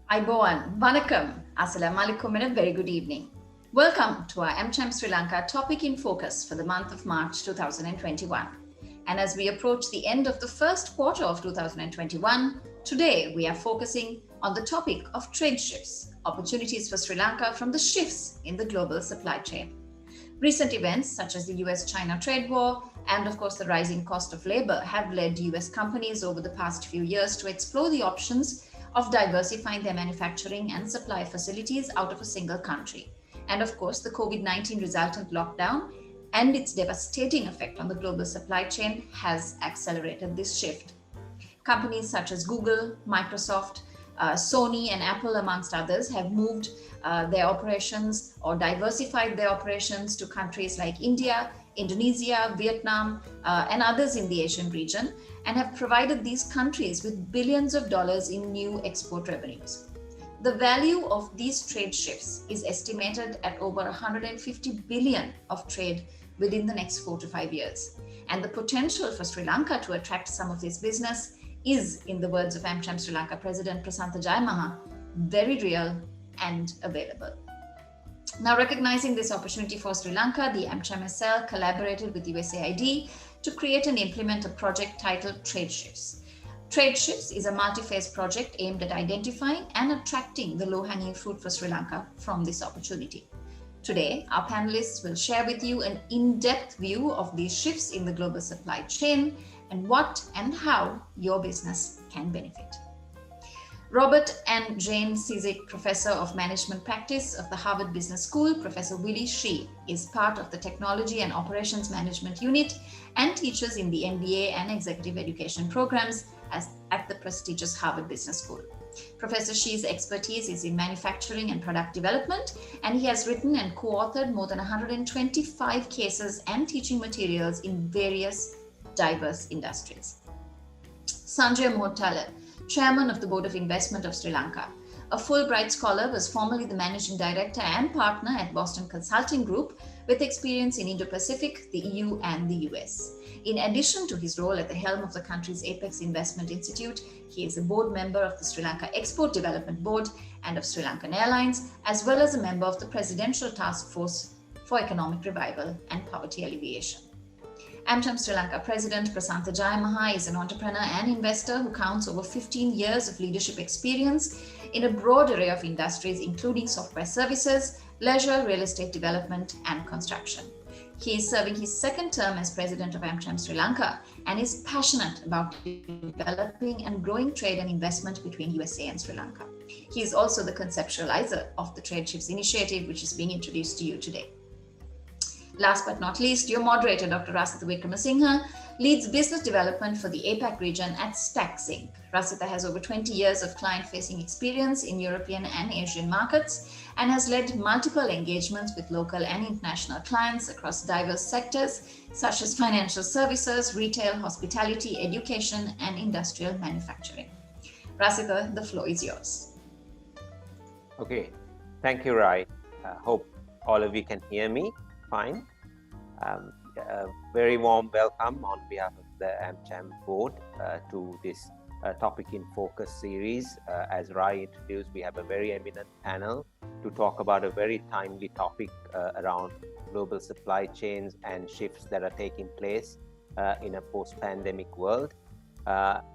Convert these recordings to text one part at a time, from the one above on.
Aiboan, Vanakkam, Assalamu alaikum, and a very good evening. Welcome to our AmCham Sri Lanka Topic in Focus for the month of March 2021. And as we approach the end of the first quarter of 2021, today we are focusing on the topic of trade shifts, opportunities for Sri Lanka from the shifts in the global supply chain. Recent events such as the US-China trade war and of course the rising cost of labor have led US companies over the past few years to explore the options of diversifying their manufacturing and supply facilities out of a single country. And of course, the COVID-19 resultant lockdown and its devastating effect on the global supply chain has accelerated this shift. Companies such as Google, Microsoft, Sony, and Apple, amongst others, have moved their operations or diversified their operations to countries like India, Indonesia, Vietnam, and others in the Asian region, and have provided these countries with billions of dollars in new export revenues. The value of these trade shifts is estimated at over 150 billion of trade within the next 4 to 5 years. And the potential for Sri Lanka to attract some of this business is, in the words of AmCham Sri Lanka President Prasanta Jayamaha, very real and available. Now, recognizing this opportunity for Sri Lanka, the AmCham SL collaborated with USAID to create and implement a project titled Trade Shifts. Trade Shifts is a multi-phase project aimed at identifying and attracting the low-hanging fruit for Sri Lanka from this opportunity. Today, our panelists will share with you an in-depth view of these shifts in the global supply chain and what and how your business can benefit. Robert and Jane Cizik, Professor of Management Practice of the Harvard Business School, Professor Willie Shih is part of the Technology and Operations Management Unit and teaches in the MBA and Executive Education programs at the prestigious Harvard Business School. Professor Shih's expertise is in manufacturing and product development, and he has written and co-authored more than 125 cases and teaching materials in various diverse industries. Sanjay Mohtale, Chairman of the Board of Investment of Sri Lanka. A Fulbright scholar, was formerly the Managing Director and Partner at Boston Consulting Group with experience in Indo-Pacific, the EU and the US. In addition to his role at the helm of the country's Apex Investment Institute, he is a board member of the Sri Lanka Export Development Board and of Sri Lankan Airlines, as well as a member of the Presidential Task Force for Economic Revival and Poverty Alleviation. AmCham Sri Lanka President Prasanta Jayamaha is an entrepreneur and investor who counts over 15 years of leadership experience in a broad array of industries, including software services, leisure, real estate development, and construction. He is serving his second term as president of AmCham Sri Lanka and is passionate about developing and growing trade and investment between USA and Sri Lanka. He is also the conceptualizer of the Trade Shifts Initiative, which is being introduced to you today. Last but not least, your moderator, Dr. Rasitha Wickramasinghe, leads business development for the APAC region at Stax Inc. Rasitha has over 20 years of client-facing experience in European and Asian markets and has led multiple engagements with local and international clients across diverse sectors such as financial services, retail, hospitality, education, and industrial manufacturing. Rasitha, the floor is yours. Okay, thank you, Rai. Hope all of you can hear me fine. Very warm welcome on behalf of the AmCham board to this Topic in Focus series. As Rai introduced, we have a very eminent panel to talk about a very timely topic around global supply chains and shifts that are taking place in a post-pandemic world.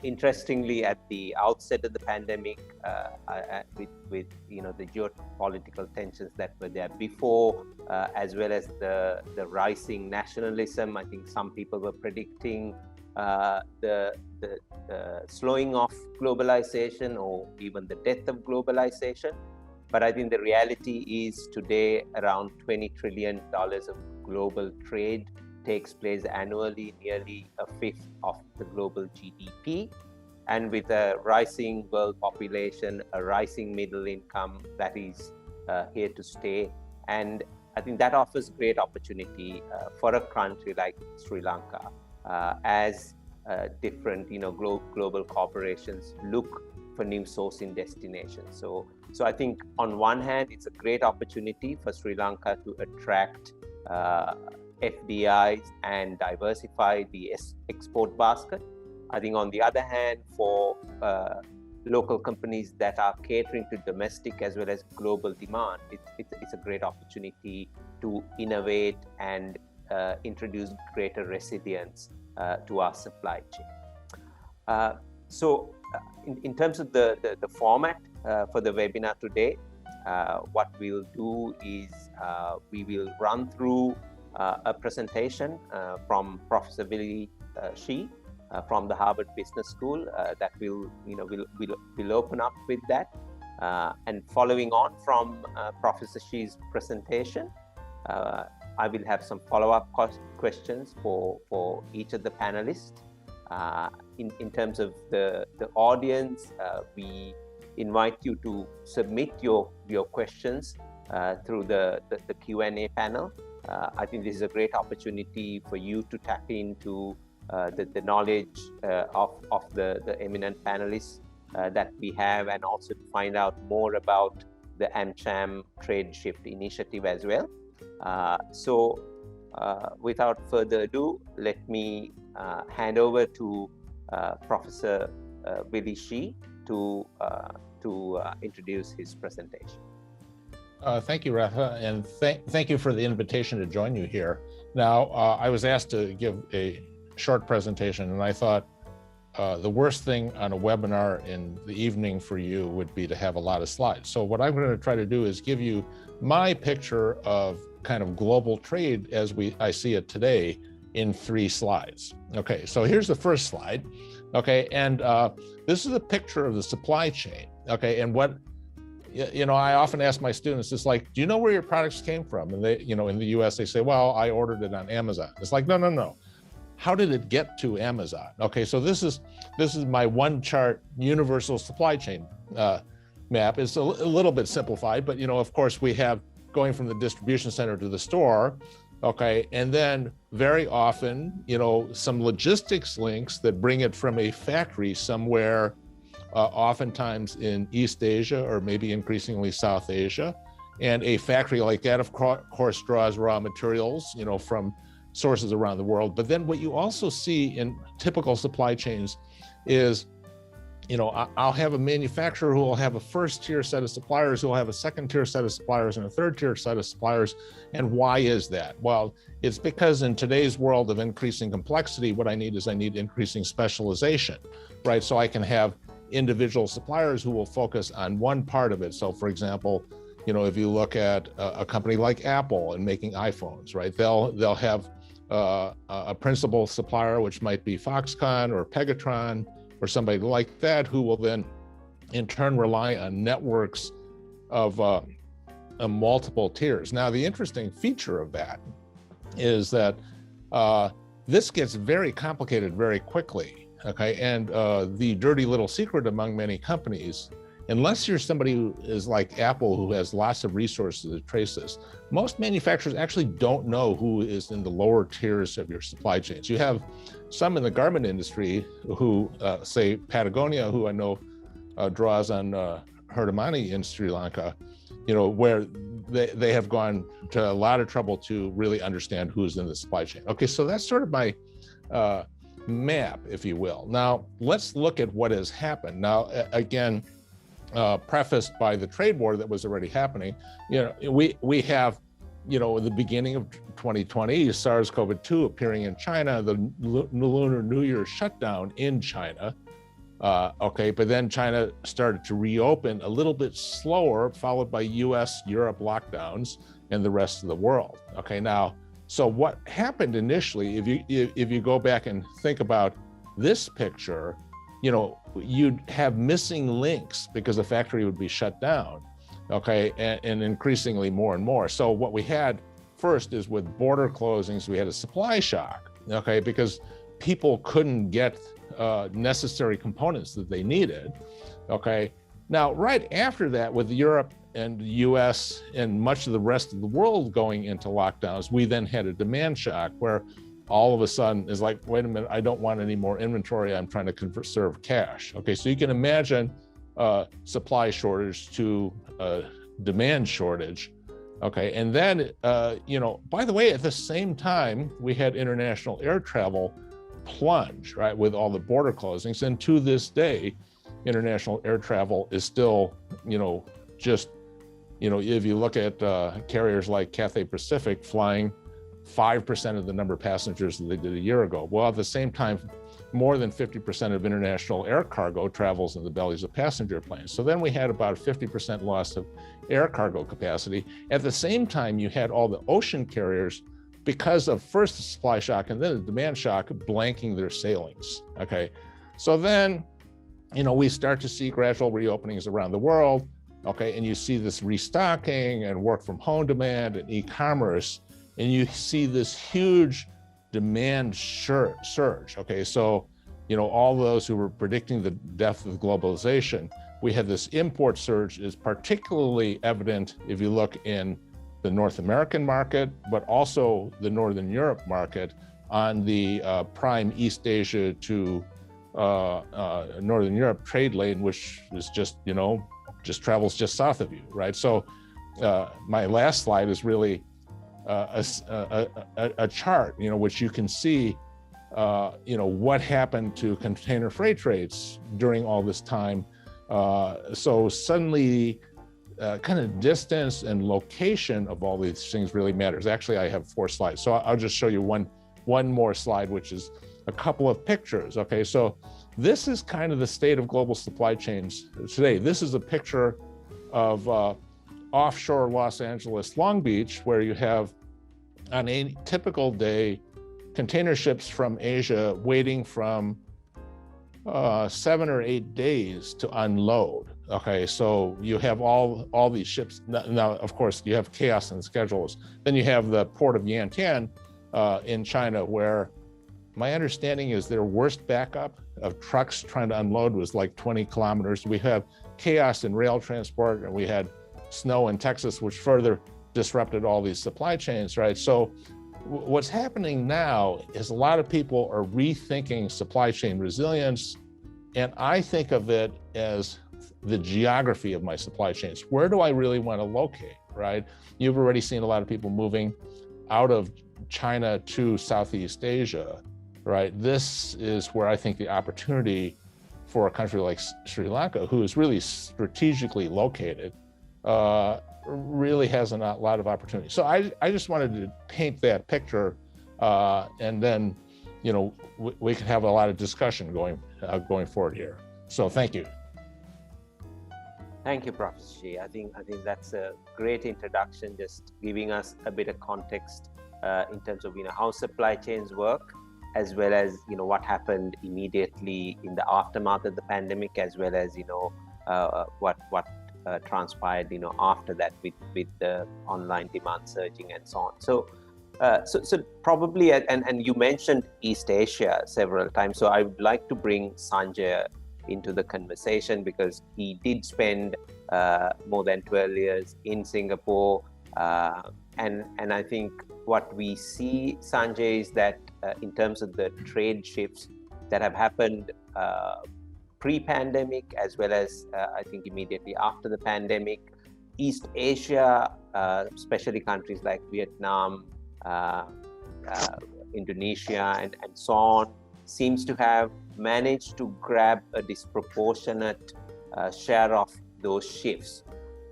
Interestingly, at the outset of the pandemic, with the geopolitical tensions that were there before, as well as the rising nationalism, I think some people were predicting the slowing of globalization or even the death of globalization. But I think the reality is today around $20 trillion of global trade takes place annually, nearly a fifth of the global GDP. And with a rising world population, a rising middle income that is here to stay. And I think that offers great opportunity for a country like Sri Lanka as different global corporations look for new sourcing destinations. So I think on one hand, it's a great opportunity for Sri Lanka to attract FDIs and diversify the export basket. I think on the other hand, for local companies that are catering to domestic as well as global demand, it's a great opportunity to innovate and introduce greater resilience to our supply chain. In terms of the format for the webinar today, what we'll do is we will run through a presentation from Professor Willy Shih from the Harvard Business School that we'll open up with that, and following on from Professor Shih's presentation, I will have some follow-up questions for each of the panelists. In terms of the audience, we invite you to submit your questions through the Q&A panel. I think this is a great opportunity for you to tap into the knowledge of the eminent panelists that we have, and also to find out more about the AmCham Trade Shift Initiative as well. Without further ado, let me hand over to Professor Willy Shih to introduce his presentation. Thank you, Rafa, and thank you for the invitation to join you here. Now, I was asked to give a short presentation, and I thought the worst thing on a webinar in the evening for you would be to have a lot of slides. So what I'm going to try to do is give you my picture of kind of global trade as I see it today in 3 slides. Okay, so here's the first slide. Okay, and this is a picture of the supply chain. Okay, and what, I often ask my students, it's like, do you know where your products came from? And they, in the US, they say, well, I ordered it on Amazon. It's like, no. How did it get to Amazon? Okay, so this is my one chart universal supply chain map. It's a little bit simplified, but of course we have going from the distribution center to the store. Okay, and then very often, some logistics links that bring it from a factory somewhere, oftentimes in East Asia or maybe increasingly South Asia. And a factory like that, of course, draws raw materials, from sources around the world. But then what you also see in typical supply chains is, I'll have a manufacturer who will have a first-tier set of suppliers, who will have a second-tier set of suppliers, and a third-tier set of suppliers. And why is that? Well, it's because in today's world of increasing complexity, what I need increasing specialization, right? So I can have individual suppliers who will focus on one part of it. So for example, if you look at a company like Apple and making iPhones, right? They'll have a principal supplier, which might be Foxconn or Pegatron or somebody like that, who will then in turn rely on networks of multiple tiers. Now, the interesting feature of that is that this gets very complicated very quickly, okay? And the dirty little secret among many companies, unless you're somebody who is like Apple, who has lots of resources to trace this, most manufacturers actually don't know who is in the lower tiers of your supply chains. You have some in the garment industry who, say Patagonia, who I know draws on Herdamani in Sri Lanka, where they have gone to a lot of trouble to really understand who's in the supply chain. Okay, so that's sort of my map, if you will. Now, let's look at what has happened. Now, again, prefaced by the trade war that was already happening, we have, in the beginning of 2020, SARS-CoV-2 appearing in China, the Lunar New Year shutdown in China. Okay, but then China started to reopen a little bit slower, followed by US, Europe lockdowns, and the rest of the world. Okay, now, so what happened initially, if you go back and think about this picture, you'd have missing links because the factory would be shut down, okay, and increasingly more and more. So what we had first is with border closings, we had a supply shock, okay, because people couldn't get necessary components that they needed, okay. Now, right after that, with Europe and the US and much of the rest of the world going into lockdowns, we then had a demand shock where all of a sudden is like, wait a minute, I don't want any more inventory, I'm trying to conserve cash. Okay, so you can imagine supply shortage to demand shortage. Okay, and then, by the way, at the same time, we had international air travel plunge, right, with all the border closings. And to this day, international air travel is still, just, if you look at carriers like Cathay Pacific flying 5% of the number of passengers that they did a year ago. Well, at the same time, more than 50% of international air cargo travels in the bellies of passenger planes. So then we had about a 50% loss of air cargo capacity. At the same time, you had all the ocean carriers, because of first the supply shock and then the demand shock, blanking their sailings, okay? So then, we start to see gradual reopenings around the world, okay? And you see this restocking and work from home demand and e-commerce, and you see this huge demand surge, okay? So, all those who were predicting the death of globalization, we had this import surge is particularly evident if you look in the North American market, but also the Northern Europe market on the prime East Asia to Northern Europe trade lane, which is just, just travels just south of you, right? So my last slide is really a chart, which you can see, what happened to container freight rates during all this time. So suddenly, kind of distance and location of all these things really matters. Actually, I have 4 slides, so I'll just show you one more slide, which is a couple of pictures. Okay, so this is kind of the state of global supply chains today. This is a picture of offshore Los Angeles, Long Beach, where you have on a typical day container ships from Asia waiting from 7 or 8 days to unload. Okay, so you have all these ships. Now, of course, you have chaos in schedules. Then you have the port of Yantian in China, where my understanding is their worst backup of trucks trying to unload was like 20 kilometers. We have chaos in rail transport, and we had snow in Texas, which further disrupted all these supply chains, right? So what's happening now is a lot of people are rethinking supply chain resilience, and I think of it as the geography of my supply chains. Where do I really want to locate, right? You've already seen a lot of people moving out of China to Southeast Asia, right? This is where I think the opportunity for a country like Sri Lanka, who is really strategically located, really has a lot of opportunity. So I just wanted to paint that picture, and then, we can have a lot of discussion going forward here. So thank you. Thank you, Professor Shi. I think that's a great introduction, just giving us a bit of context in terms of how supply chains work, as well as what happened immediately in the aftermath of the pandemic, as well as what transpired after that with the online demand surging and so on. So probably, and you mentioned East Asia several times, so I would like to bring Sanjay into the conversation, because he did spend more than 12 years in Singapore, and I think what we see, Sanjay, is that in terms of the trade shifts that have happened pre-pandemic, as well as I think immediately after the pandemic, East Asia, especially countries like Vietnam, Indonesia, and so on, seems to have managed to grab a disproportionate share of those shifts.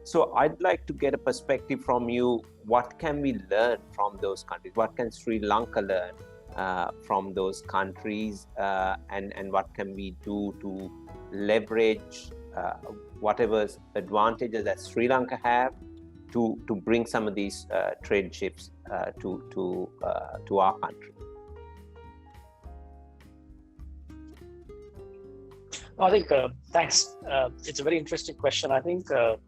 So I'd like to get a perspective from you. What can we learn from those countries? What can Sri Lanka learn from those countries, and what can we do to leverage whatever advantages that Sri Lanka have to bring some of these trade shifts to our country? I think, thanks. It's a very interesting question. I think the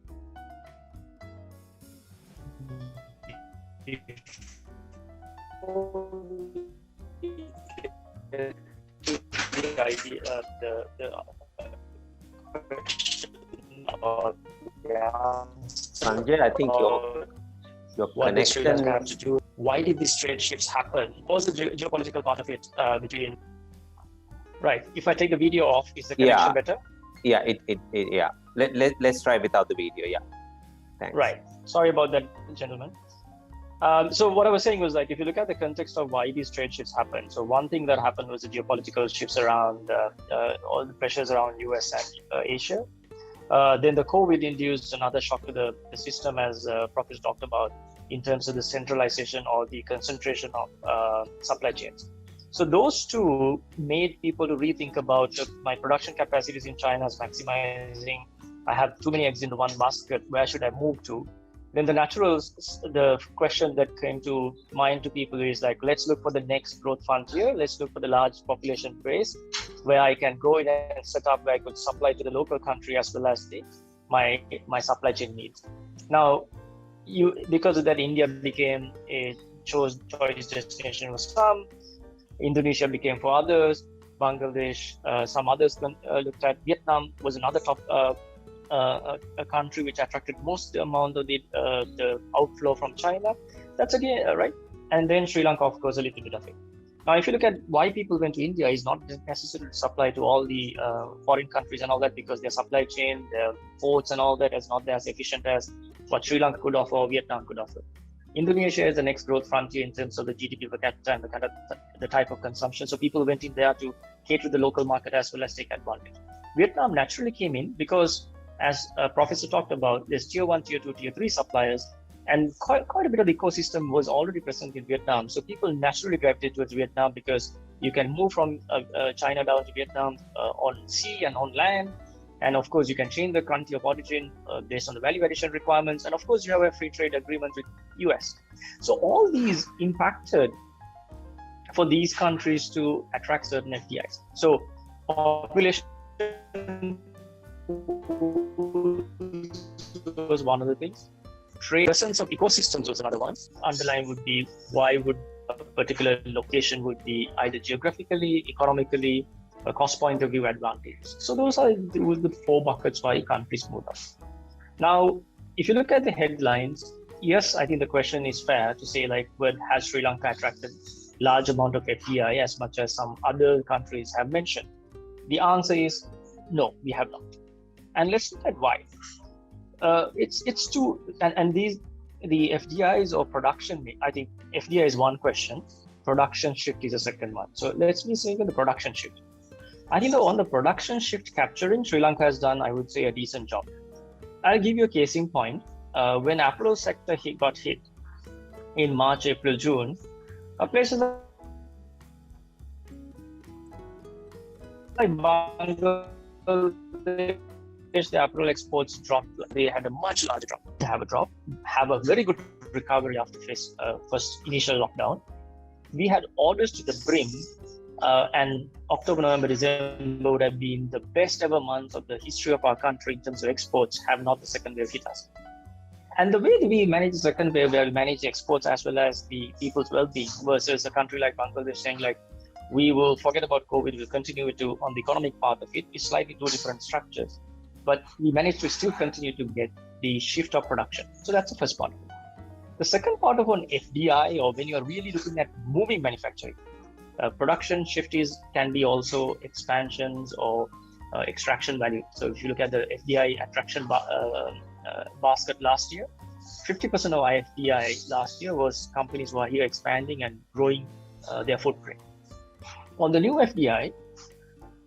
question about Sanjay, I think your connection have to do. Why did these trade shifts happen? What was the geopolitical part of it between? Right. If I take the video off, is the connection better? Yeah. Yeah. Let's try without the video. Yeah. Thanks. Right. Sorry about that, gentlemen. So what I was saying was, like, if you look at the context of why these trade shifts happened, so one thing that happened was the geopolitical shifts around all the pressures around US and Asia. Then the COVID induced another shock to the system, as Professor talked about, in terms of the centralization or the concentration of supply chains. So those two made people to rethink about my production capacities in China is maximizing. I have too many eggs in one basket. Where should I move to? Then the question that came to mind to people is like, let's look for the next growth frontier. Let's look for the large population base where I can go in and set up where I could supply to the local country as well as my supply chain needs. Now, because of that, India became a choice destination for some. Indonesia became for others. Bangladesh, some others looked at. Vietnam was another top a country which attracted most amount of the outflow from China. That's again right. And then Sri Lanka, of course, a little bit of it. Now, if you look at why people went to India, is not necessarily to supply to all the foreign countries and all that, because their supply chain, their ports and all that is not as efficient as what Sri Lanka could offer or Vietnam could offer. Indonesia is the next growth frontier in terms of the GDP per capita and the type of consumption. So people went in there to cater to the local market as well as take advantage. Vietnam naturally came in because, as Professor talked about, there's tier 1, tier 2, tier 3 suppliers, and quite a bit of the ecosystem was already present in Vietnam. So people naturally gravitated towards Vietnam because you can move from China down to Vietnam on sea and on land. And of course, you can change the country of origin based on the value addition requirements. And of course, you have a free trade agreement with US. So all these impacted for these countries to attract certain FDIs. So population was one of the things. Trade, presence of ecosystems was another one. Underlying would be why would a particular location would be either geographically, economically, a cost point of view advantages. So those are the 4 buckets why countries moved up. Now, if you look at the headlines, yes, I think the question is fair to say, like, well, has Sri Lanka attracted large amount of FDI as much as some other countries have mentioned? The answer is no, we have not. And let's look at why. It's two, and the FDIs or production, I think FDI is one question, production shift is a second one. So let's be saying the production shift. I think on the production shift capturing, Sri Lanka has done, I would say, a decent job. I'll give you a case in point. When Apollo sector got hit in March, April, June, places like Bangladesh, the Apollo exports dropped. They had a much larger drop. They have a very good recovery after first initial lockdown. We had orders to the brim, and October, November, December would have been the best ever months of the history of our country in terms of exports, have not the second wave hit us. And the way that we manage the second wave, where we manage exports as well as the people's well-being, versus a country like Bangladesh saying, like, we will forget about COVID, we'll continue to on the economic part of it, is slightly 2 different structures. But we managed to still continue to get the shift of production. So that's the first part of it. The second part of an FDI, or when you're really looking at moving manufacturing, production shift can be also expansions or extraction value. So if you look at the FDI attraction basket last year, 50% of our FDI last year was companies who are here expanding and growing their footprint. On the new FDI,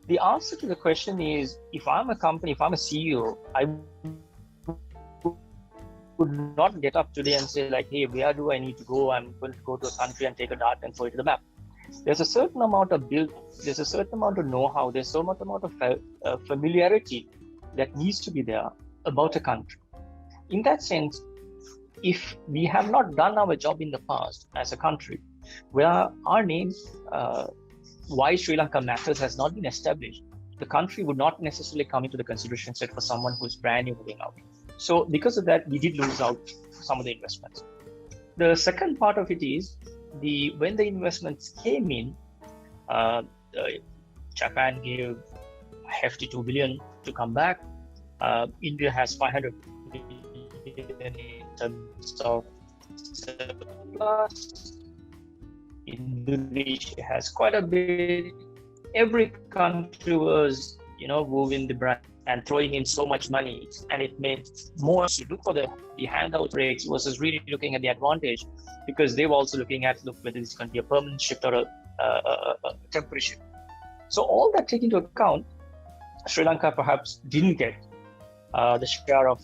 the answer to the question is, if I'm a company, if I'm a CEO, I would not get up today and say, like, hey, where do I need to go? I'm going to go to a country and take a dart and throw it to the map. There's a certain amount of there's a certain amount of know-how, there's so much amount of familiarity that needs to be there about a country. In that sense, if we have not done our job in the past as a country, where our names, why Sri Lanka matters, has not been established, the country would not necessarily come into the consideration set for someone who's brand new moving out. So because of that, we did lose out some of the investments. The second part of it is, when the investments came in, Japan gave a hefty 2 billion to come back. India has 500 billion in terms of surplus. Indonesia has quite a bit. Every country was, moving the brand and throwing in so much money, and it made more to look for the handout rates versus really looking at the advantage, because they were also looking at whether it's going to be a permanent shift or a temporary shift. So all that taken into account, Sri Lanka perhaps didn't get the share of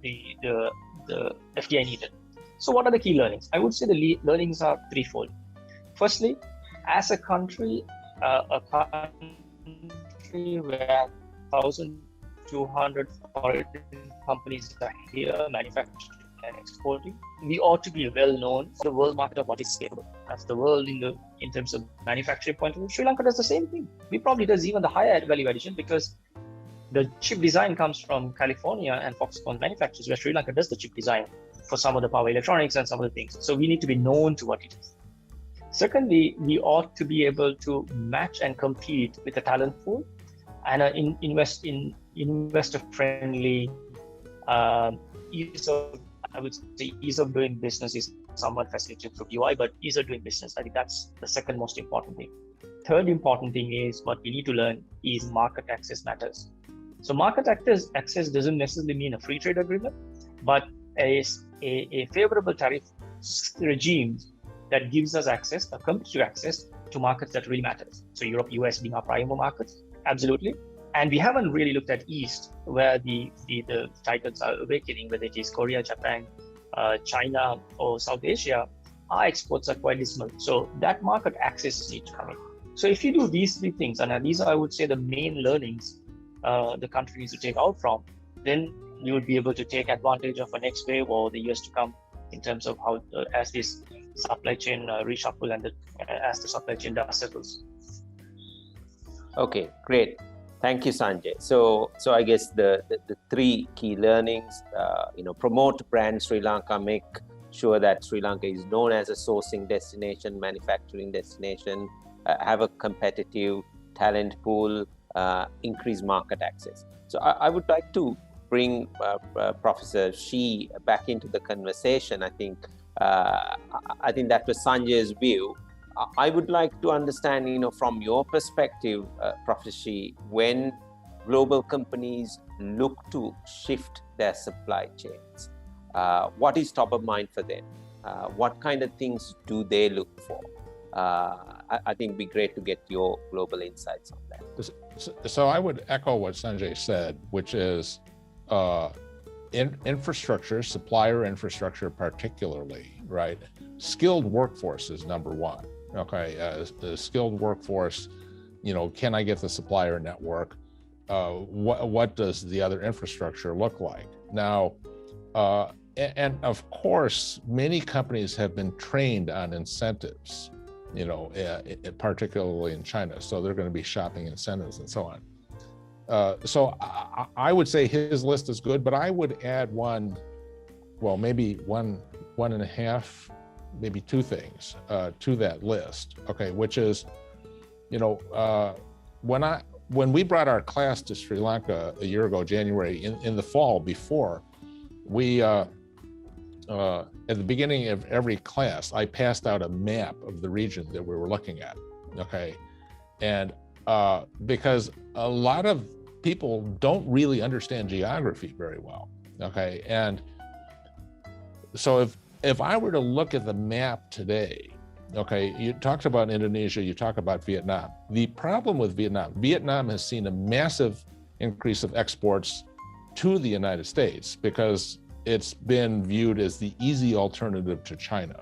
the FDI needed. So what are the key learnings? I would say the learnings are threefold. Firstly, as a country where 1,200 foreign companies are here manufacturing and exporting, we ought to be well known for the world market of what is scalable. That's the world in terms of manufacturing point of view. Sri Lanka does the same thing. We probably does even the higher value addition, because the chip design comes from California and Foxconn manufacturers, where Sri Lanka does the chip design for some of the power electronics and some of the things. So we need to be known to what it is. Secondly, we ought to be able to match and compete with the talent pool and invest in investor-friendly ease of doing business is somewhat facilitated through UI, but ease of doing business, I think that's the second most important thing. Third important thing is what we need to learn is market access matters. So market access doesn't necessarily mean a free trade agreement, but a favorable tariff regime that gives us access, a competitive access to markets that really matters. So Europe, US being our primary markets, absolutely. And we haven't really looked at East, where the titles are awakening, whether it is Korea, Japan, China, or South Asia. Our exports are quite dismal. So that market access needs to come in. So if you do these three things, and these are, I would say, the main learnings the country needs to take out from, then you would be able to take advantage of a next wave or the years to come in terms of how, as this supply chain reshuffle and as the supply chain dust settles. Okay, great. Thank you, Sanjay. So I guess the three key learnings, promote brand Sri Lanka, make sure that Sri Lanka is known as a sourcing destination, manufacturing destination, have a competitive talent pool, increase market access. So I would like to bring Professor Shi back into the conversation. I think that was Sanjay's view. I would like to understand, from your perspective, Professor Shi, when global companies look to shift their supply chains, what is top of mind for them? What kind of things do they look for? I think it'd be great to get your global insights on that. So I would echo what Sanjay said, which is infrastructure, supplier infrastructure particularly, right? Skilled workforce is number one. Okay, the skilled workforce, can I get the supplier network? What does the other infrastructure look like? Now, and of course, many companies have been trained on incentives, particularly in China. So they're going to be shopping incentives and so on. So I would say his list is good, but I would add maybe one and a half, maybe two things to that list. Okay, which is, when we brought our class to Sri Lanka a year ago, January, in the fall, before we at the beginning of every class, I passed out a map of the region that we were looking at. Okay, and because a lot of people don't really understand geography very well. Okay, and so if I were to look at the map today, okay, you talked about Indonesia, you talk about Vietnam. The problem with Vietnam has seen a massive increase of exports to the United States because it's been viewed as the easy alternative to China.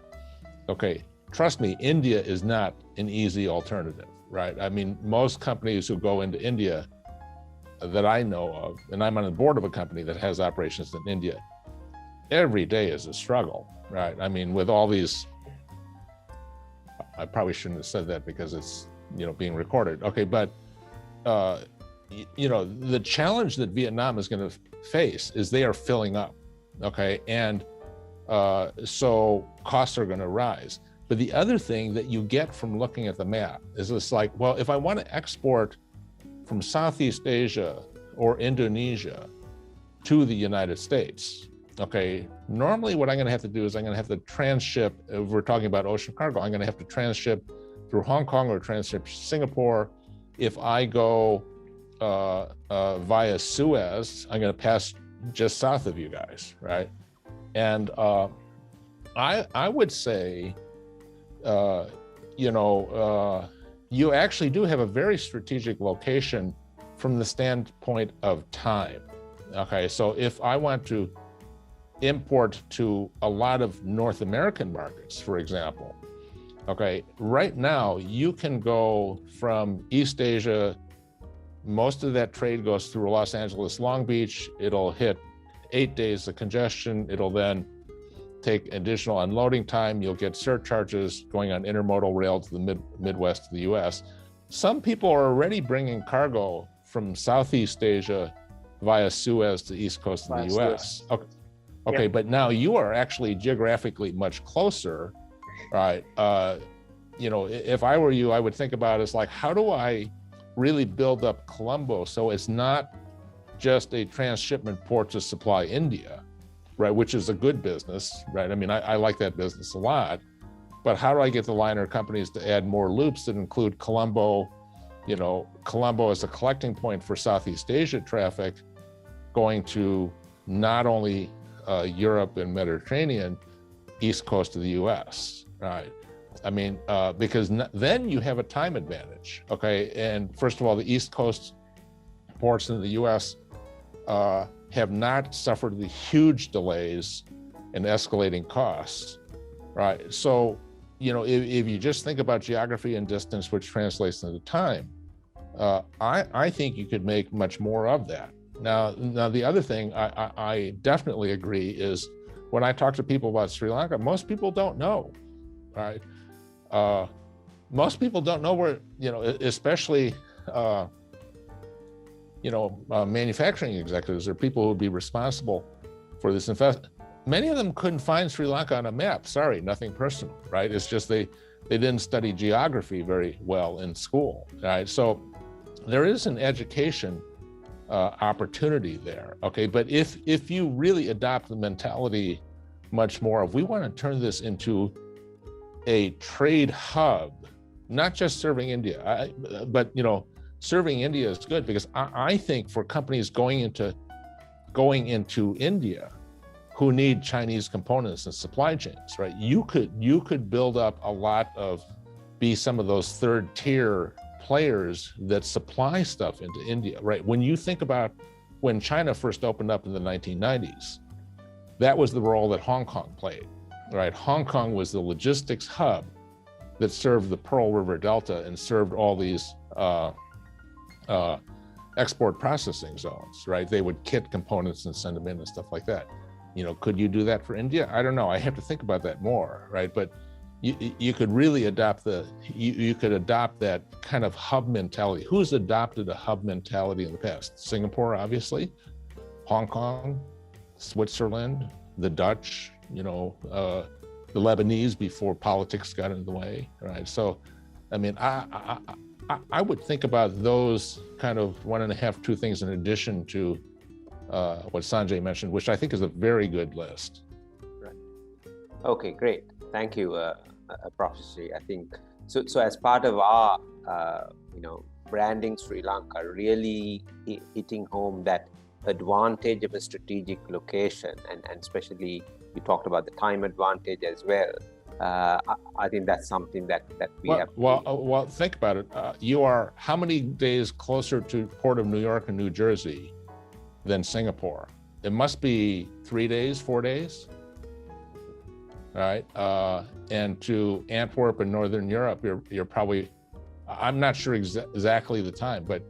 Okay, trust me, India is not an easy alternative, right? I mean, most companies who go into India that I know of, and I'm on the board of a company that has operations in India, every day is a struggle. Right. I mean, with all these, I probably shouldn't have said that because it's, being recorded. Okay. But, the challenge that Vietnam is going to face is they are filling up. Okay. And so costs are going to rise. But the other thing that you get from looking at the map is it's like, well, if I want to export from Southeast Asia or Indonesia to the United States, okay, normally what I'm going to have to do is I'm going to have to transship, if we're talking about ocean cargo, I'm going to have to transship through Hong Kong or transship Singapore. If I go via Suez. I'm going to pass just south of you guys, right? And I would say, you actually do have a very strategic location from the standpoint of time. Okay, so if I want to import to a lot of North American markets, for example, okay, right now you can go from East Asia, most of that trade goes through Los Angeles, Long Beach, it'll hit 8 days of congestion, it'll then take additional unloading time, you'll get surcharges going on intermodal rail to the Midwest of the US. Some people are already bringing cargo from Southeast Asia via Suez to the East Coast of the US. Okay, but now you are actually geographically much closer, right? If I were you, I would think about it as like, how do I really build up Colombo so it's not just a transshipment port to supply India, right? Which is a good business, right? I mean, I like that business a lot, but how do I get the liner companies to add more loops that include Colombo, Colombo as a collecting point for Southeast Asia traffic going to not only Europe and Mediterranean, East Coast of the US, right? I mean, because then you have a time advantage, okay? And first of all, the East Coast ports in the US have not suffered the huge delays and escalating costs, right? So, if you just think about geography and distance, which translates into time, I think you could make much more of that. Now the other thing I definitely agree is when I talk to people about Sri Lanka, most people don't know, right? Most people don't know where, especially, manufacturing executives or people who would be responsible for this investment. Many of them couldn't find Sri Lanka on a map. Sorry, nothing personal, right? It's just they didn't study geography very well in school, right? So there is an education opportunity there, okay? But if you really adopt the mentality much more of, we want to turn this into a trade hub, not just serving India, but serving India is good, because I think for companies going into India who need Chinese components and supply chains, right? You could build up a lot of, be some of those third tier players that supply stuff into India, right? When you think about when China first opened up in the 1990s, that was the role that Hong Kong played, right? Hong Kong was the logistics hub that served the Pearl River Delta and served all these export processing zones, right? They would kit components and send them in and stuff like that. Could you do that for India? I don't know. I have to think about that more, right? But you could really adopt you could adopt that kind of hub mentality. Who's adopted a hub mentality in the past? Singapore, obviously, Hong Kong, Switzerland, the Dutch, the Lebanese before politics got in the way, right? So, I mean, I would think about those kind of 1.5, 2 things in addition to what Sanjay mentioned, which I think is a very good list. Right. Okay, great. Thank you, Professor. I think so. As part of our, branding Sri Lanka, really hitting home that advantage of a strategic location, and especially you talked about the time advantage as well. I think that's something that we have. Well, think about it. You are how many days closer to Port of New York and New Jersey than Singapore? It must be 3 days, 4 days, right? And to Antwerp in Northern Europe, you're probably, I'm not sure exactly the time, but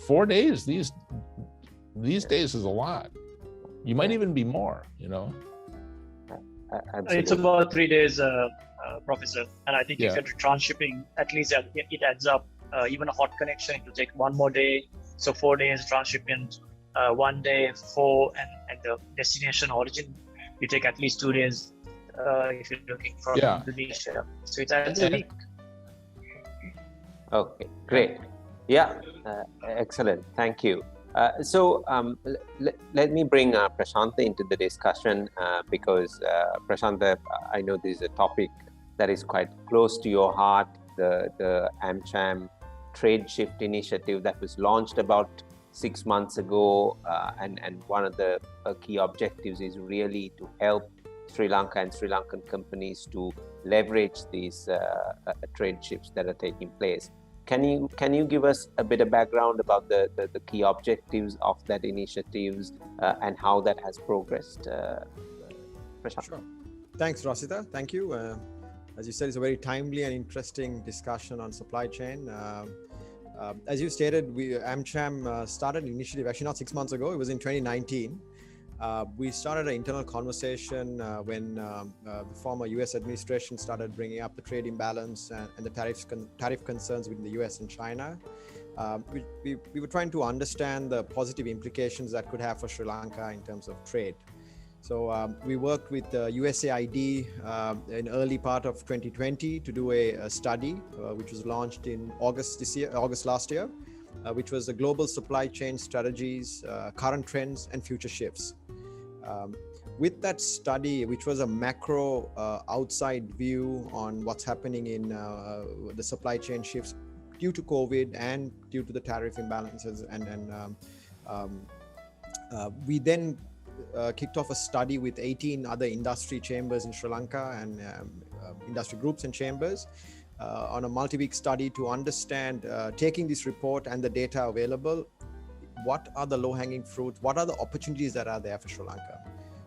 4 days these days is a lot. You might even be more, Absolutely. It's about 3 days, Professor. And I think if you're transshipping, at least it adds up. Even a hot connection, it will take 1 more day. So 4 days transshipment, 1 day, 4, and the destination origin, you take at least 2 days if you're looking from Indonesia. So it adds up. Okay, great. Yeah, excellent. Thank you. So let me bring Prashanta into the discussion because Prashanta, I know this is a topic that is quite close to your heart, the AmCham trade shift initiative that was launched about 6 months ago, and one of the key objectives is really to help Sri Lanka and Sri Lankan companies to leverage these trade shifts that are taking place. Can you give us a bit of background about the key objectives of that initiatives and how that has progressed? Prashant? Sure. Thanks, Rasita. Thank you. As you said, it's a very timely and interesting discussion on supply chain. As you stated, AmCham started an initiative actually not 6 months ago. It was in 2019. We started an internal conversation when the former US administration started bringing up the trade imbalance and the tariff concerns between the US and China. We were trying to understand the positive implications that could have for Sri Lanka in terms of trade. So we worked with USAID in early part of 2020 to do a study, which was launched in August last year, which was the global supply chain strategies, current trends, and future shifts. With that study, which was a macro outside view on what's happening in the supply chain shifts due to COVID and due to the tariff imbalances, we then kicked off a study with 18 other industry chambers in Sri Lanka and industry groups and chambers on a multi-week study to understand, taking this report and the data available, what are the low-hanging fruits, what are the opportunities that are there for Sri Lanka.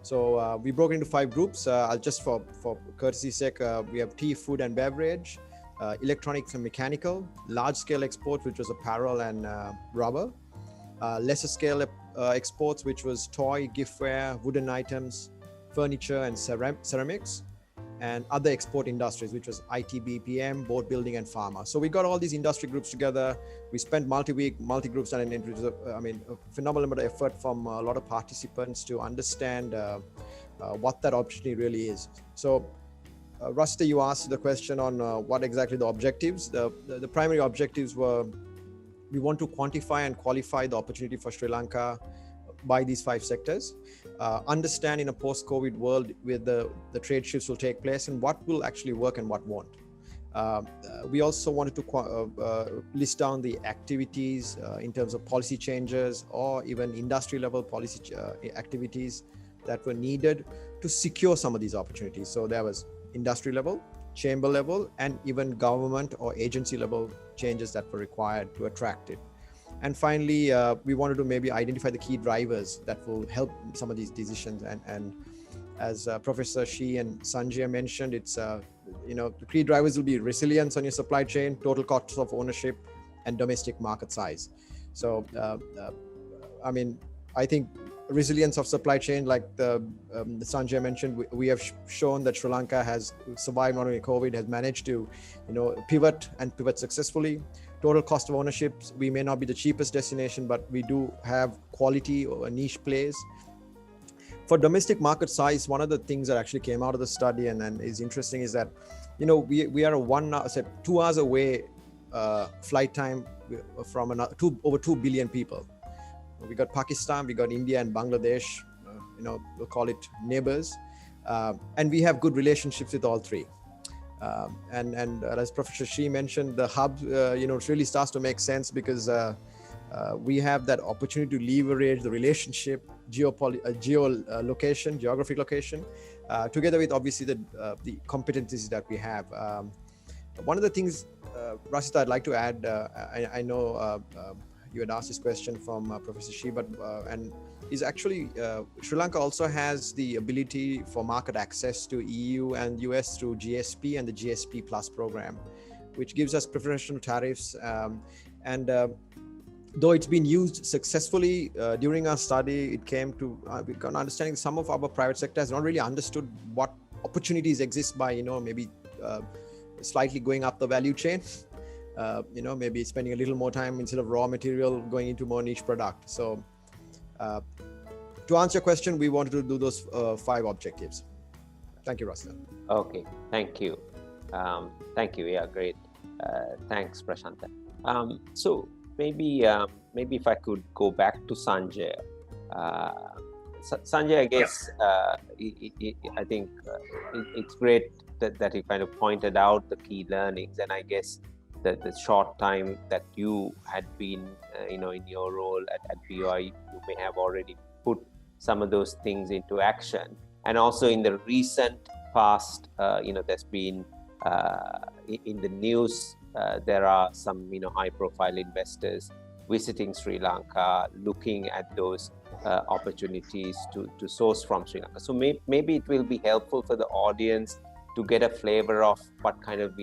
So we broke into 5 groups. I'll just for courtesy's sake, we have tea, food and beverage, electronics and mechanical, large-scale exports, which was apparel and rubber, lesser scale exports, which was toy, giftware, wooden items, furniture and ceramics, and other export industries, which was IT, BPM, boat building and pharma. So we got all these industry groups together. We spent multi-week, multi-groups, and it was a phenomenal amount of effort from a lot of participants to understand what that opportunity really is. So Rasta, you asked the question on what exactly the objectives. The primary objectives were, we want to quantify and qualify the opportunity for Sri Lanka by these 5 sectors, understand in a post-COVID world where the trade shifts will take place and what will actually work and what won't. We also wanted to list down the activities in terms of policy changes or even industry level policy activities that were needed to secure some of these opportunities. So there was industry level, chamber level, and even government or agency level changes that were required to attract it. And finally, we wanted to maybe identify the key drivers that will help some of these decisions. And as Professor Shi and Sanjay mentioned, it's, the key drivers will be resilience on your supply chain, total costs of ownership, and domestic market size. So, I think resilience of supply chain, like the Sanjay mentioned, we have shown that Sri Lanka has survived not only COVID, has managed to, pivot successfully. Total cost of ownership, we may not be the cheapest destination, but we do have quality or niche plays. For domestic market size, one of the things that actually came out of the study and is interesting is that, we are 2 hours away flight time from over 2 billion people. We got Pakistan, we got India and Bangladesh, we'll call it neighbors. And we have good relationships with all 3. And as Professor Shi mentioned, the hub, it really starts to make sense because we have that opportunity to leverage the relationship, geographic location, together with obviously the competencies that we have. One of the things, Rasita, I'd like to add, I know you had asked this question from Professor Shi, but is actually Sri Lanka also has the ability for market access to EU and US through GSP and the GSP Plus program, which gives us preferential tariffs. Though it's been used successfully during our study, it came to we got understanding some of our private sector has not really understood what opportunities exist by maybe slightly going up the value chain. Maybe spending a little more time instead of raw material going into more niche product. So to answer your question, we wanted to do those 5 objectives. Thank you, Rasta. Okay, thank you. Yeah, great. Thanks, Prashanta. So maybe if I could go back to Sanjay. Sanjay, I guess I think it's great that you kind of pointed out the key learnings, and I guess the short time that you had been, in your role at BOI, you may have already put some of those things into action. And also in the recent past, there's been in the news, there are some, high-profile investors visiting Sri Lanka, looking at those opportunities to source from Sri Lanka. So maybe it will be helpful for the audience to get a flavor of what kind of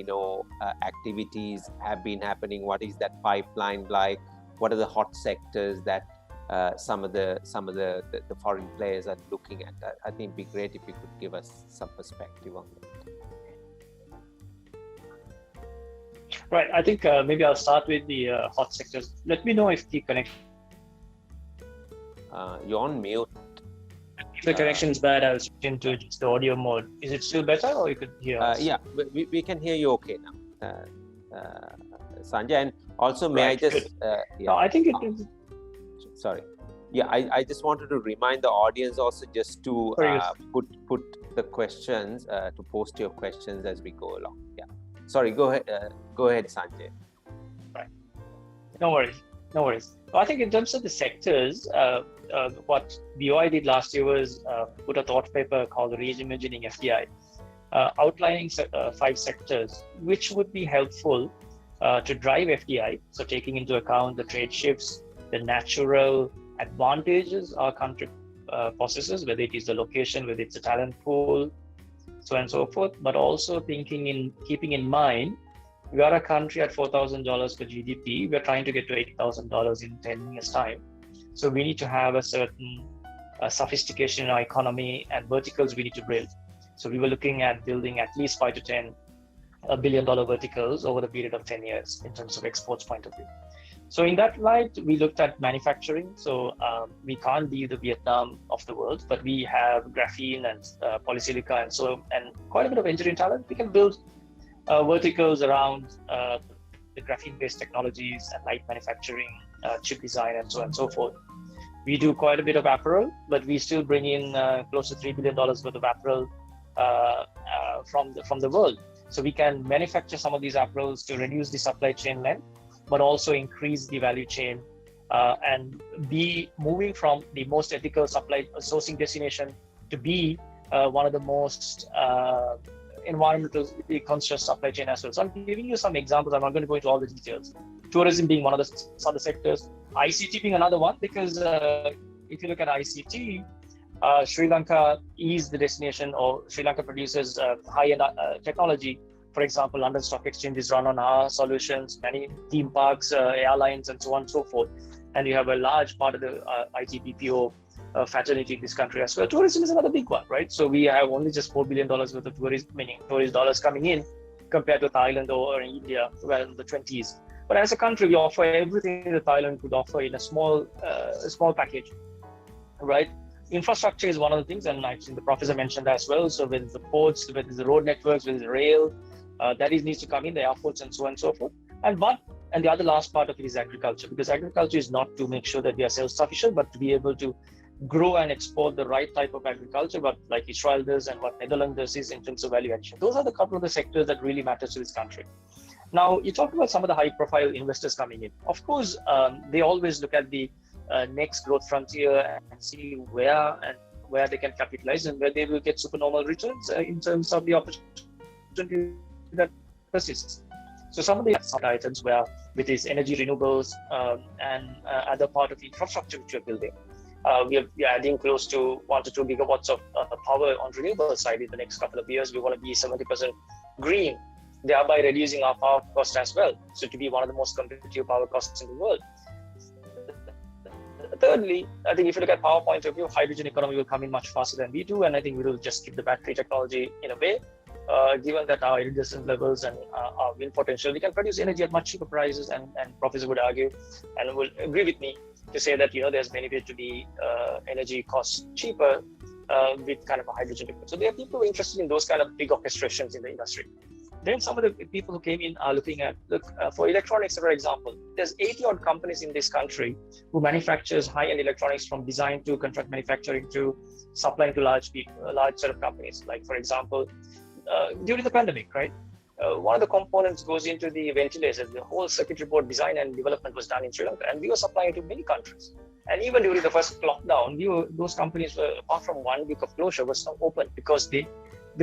activities have been happening. What is that pipeline like? What are the hot sectors that some of the foreign players are looking at? I think it'd be great if you could give us some perspective on that. Right. I think maybe I'll start with the hot sectors. Let me know if the connection. You're on mute. If the connection is bad, I'll switch into just the audio mode. Is it still better, or you could hear us? Yeah, we can hear you okay now, Sanjay. And also, may I just? No, I think it is. Sorry. Yeah, I just wanted to remind the audience also just to put the questions, to post your questions as we go along. Yeah. Sorry, go ahead, Sanjay. Right. No worries. I think in terms of the sectors, what BOI did last year was put a thought paper called Reimagining FDI, outlining 5 sectors which would be helpful to drive FDI. So taking into account the trade shifts, the natural advantages our country possesses, whether it is the location, whether it's a talent pool, so on and so forth, but also keeping in mind, we are a country at $4,000 per GDP. We're trying to get to $8,000 in 10 years' time. So we need to have a certain sophistication in our economy and verticals we need to build. So we were looking at building at least 5 to 10 $1 billion verticals over the period of 10 years in terms of exports point of view. So in that light, we looked at manufacturing. So we can't be the Vietnam of the world, but we have graphene and polysilica and quite a bit of engineering talent. We can build verticals around the graphene-based technologies and light manufacturing, chip design, and so on and so forth. We do quite a bit of apparel, but we still bring in close to $3 billion worth of apparel from the world. So we can manufacture some of these apparels to reduce the supply chain length, but also increase the value chain and be moving from the most ethical supply sourcing destination to be one of the most environmentally conscious supply chain as well. So I'm giving you some examples. I'm not going to go into all the details. Tourism being one of the other sectors, ICT being another one, because if you look at ICT, Sri Lanka is the destination, or Sri Lanka produces high-end technology. For example, London Stock Exchange is run on our solutions, many theme parks, airlines, and so on and so forth. And you have a large part of the IT BPO fraternity in this country as well. Tourism is another big one, right? So we have only just $4 billion worth of tourist dollars coming in compared to Thailand or India, well, in the 20s. But as a country, we offer everything that Thailand could offer in a small package, right? Infrastructure is one of the things, and I think the professor mentioned as well. So whether it's the ports, whether it's the road networks, whether it's the rail, that needs to come in, the airports, and so on and so forth. And the other last part of it is agriculture, because agriculture is not to make sure that we are self-sufficient, but to be able to grow and export the right type of agriculture, but like Israel does and what Netherlands does is in terms of value addition. Those are the couple of the sectors that really matters to this country. Now, you talked about some of the high-profile investors coming in. Of course, they always look at the next growth frontier and see where they can capitalize and where they will get supernormal returns in terms of the opportunity that persists. So some of the items where with these energy renewables and other part of the infrastructure which we're building, we are adding close to 1 to 2 gigawatts of power on renewable side in the next couple of years. We want to be 70% green, thereby reducing our power cost as well. So to be one of the most competitive power costs in the world. Thirdly, I think if you look at power point of view, hydrogen economy will come in much faster than we do, and I think we will just keep the battery technology in a way. Given that our iridescent levels and our wind potential, we can produce energy at much cheaper prices, and Professor would argue and will agree with me to say that there's benefit to be energy costs cheaper with kind of a hydrogen. So there are people interested in those kind of big orchestrations in the industry. Then some of the people who came in are looking at, for electronics, for example, there's 80 odd companies in this country who manufactures high-end electronics, from design to contract manufacturing to supplying to large set of companies. Like, for example, during the pandemic, right? one of the components goes into the ventilators. The whole circuitry board design and development was done in Sri Lanka, and we were supplying to many countries. And even during the first lockdown, those companies were, apart from 1 week of closure, were still open because the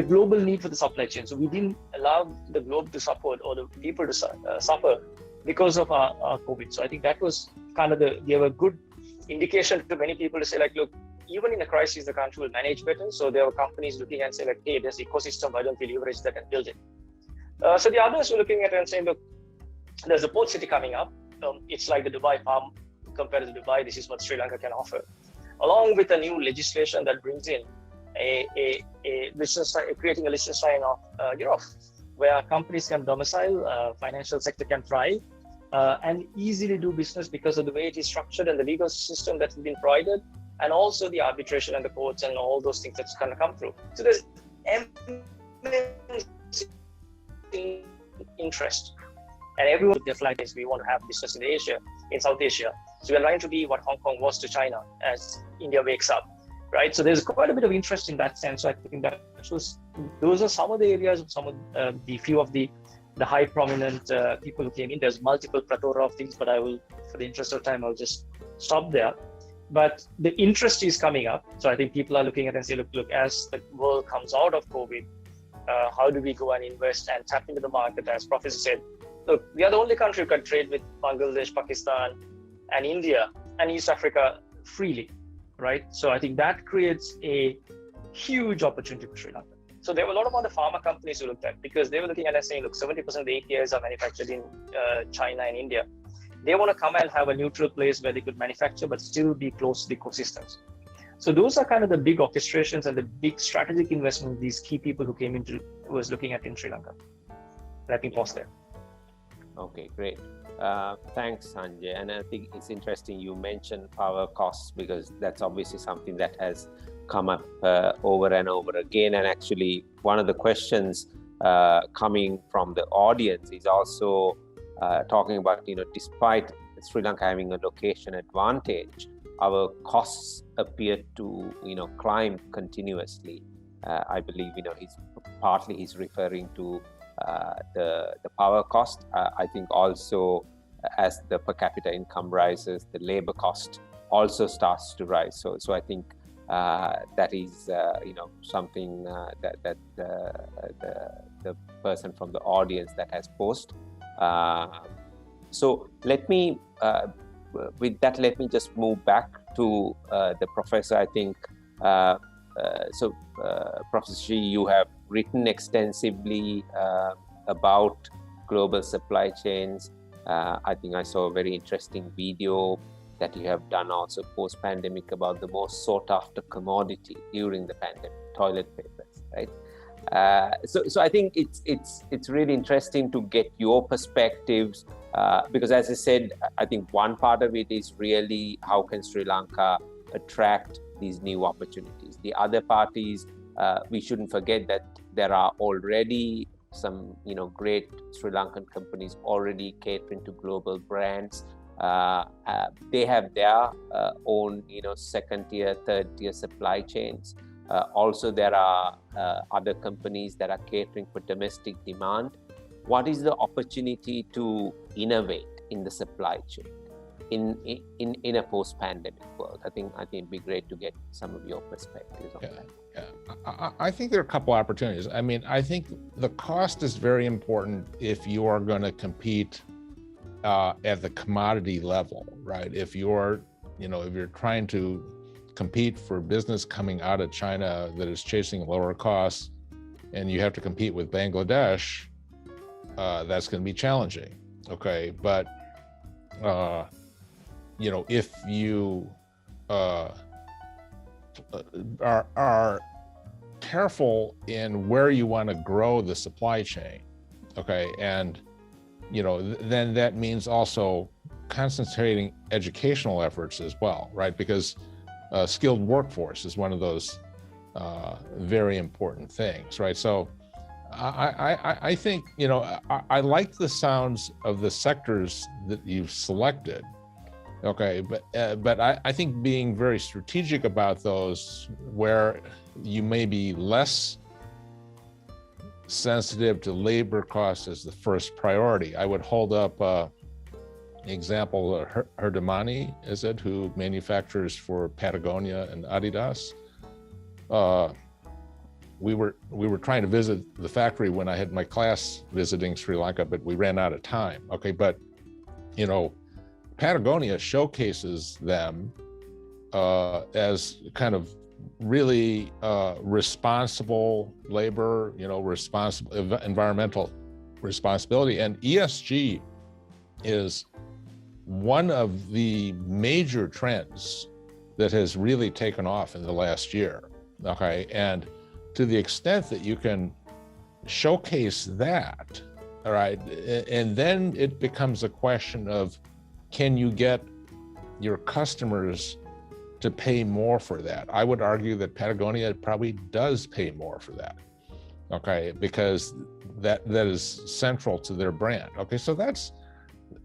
global need for the supply chain. So we didn't allow the globe to suffer or the people to suffer because of our COVID. So I think that was kind of gave a good indication to many people to say, like, look, even in a crisis, the country will manage better. So there were companies looking and say, like, hey, there's ecosystem, why don't we leverage that and build it? So the others were looking at it and saying, look, there's a port city coming up. It's like the Dubai Palm. Compared to Dubai, this is what Sri Lanka can offer. Along with a new legislation that brings in creating a Liechtenstein of Europe, where companies can domicile, financial sector can thrive, and easily do business because of the way it is structured and the legal system that's been provided, and also the arbitration and the courts and all those things that's going to come through. So there's immense interest. And everyone with their flag is, we want to have business in South Asia. So we're trying to be what Hong Kong was to China as India wakes up, right? So there's quite a bit of interest in that sense. So I think those are some of the areas of some of the few of the high prominent people who came in. There's multiple plethora of things, but I will, for the interest of time, I'll just stop there. But the interest is coming up. So I think people are looking at it and say, look, as the world comes out of COVID, how do we go and invest and tap into the market? As Professor said, look, we are the only country who can trade with Bangladesh, Pakistan, and India and East Africa freely, right? So I think that creates a huge opportunity for Sri Lanka. So there were a lot of other pharma companies who looked at, because they were looking at it and saying, look, 70% of the APIs are manufactured in China and India. They want to come and have a neutral place where they could manufacture but still be close to the ecosystems. So those are kind of the big orchestrations and the big strategic investment these key people who came into was looking at in Sri Lanka. Let me pause there. Okay, great. Thanks, Sanjay. And I think it's interesting you mentioned power costs, because that's obviously something that has come up over and over again. And actually, one of the questions coming from the audience is also talking about, despite Sri Lanka having a location advantage, our costs appear to, climb continuously. I believe, he's referring to the power cost. I think also as the per capita income rises, the labor cost also starts to rise. So I think that is something that the person from the audience that has posed. So let me just move back to the professor. I think Professor Shi, you have written extensively about global supply chains. I think I saw a very interesting video that you have done also post-pandemic about the most sought-after commodity during the pandemic, toilet papers, right? So I think it's really interesting to get your perspectives, because as I said, I think one part of it is really how can Sri Lanka attract these new opportunities. The other part is we shouldn't forget that there are already some great Sri Lankan companies already catering to global brands. They have their own second tier, third tier supply chains. Also, there are other companies that are catering for domestic demand. What is the opportunity to innovate in the supply chain in a post-pandemic world? I think it'd be great to get some of your perspectives on that. Yeah. I think there are a couple opportunities. I mean, I think the cost is very important if you are going to compete at the commodity level, right? If you're trying to compete for business coming out of China that is chasing lower costs, and you have to compete with Bangladesh, that's going to be challenging. Okay, but if you are careful in where you want to grow the supply chain, okay, and then that means also concentrating educational efforts as well, right? Because skilled workforce is one of those very important things, right? So I think I like the sounds of the sectors that you've selected. Okay, but I think being very strategic about those, where you may be less sensitive to labor costs as the first priority. I would hold up example, Herdemani, is it, who manufactures for Patagonia and Adidas. We were trying to visit the factory when I had my class visiting Sri Lanka, but we ran out of time. Okay, but you know, Patagonia showcases them as kind of really responsible labor, you know, responsible environmental responsibility, and ESG is one of the major trends that has really taken off in the last year. Okay, and to the extent that you can showcase that, all right, and then it becomes a question of, can you get your customers to pay more for that? I would argue that Patagonia probably does pay more for that, okay, because that is central to their brand. Okay, so that's,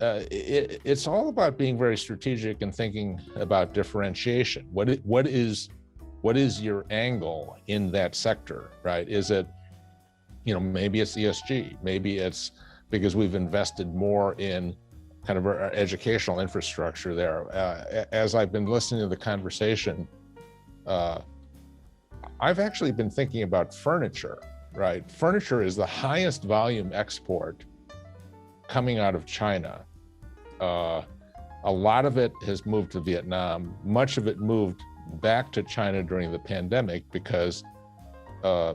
it's all about being very strategic and thinking about differentiation. What is your angle in that sector, right? Is it, you know, maybe it's ESG, maybe it's because we've invested more in kind of our educational infrastructure there. As I've been listening to the conversation, I've actually been thinking about furniture, right? Furniture is the highest volume export coming out of China. A lot of it has moved to Vietnam. Much of it moved back to China during the pandemic because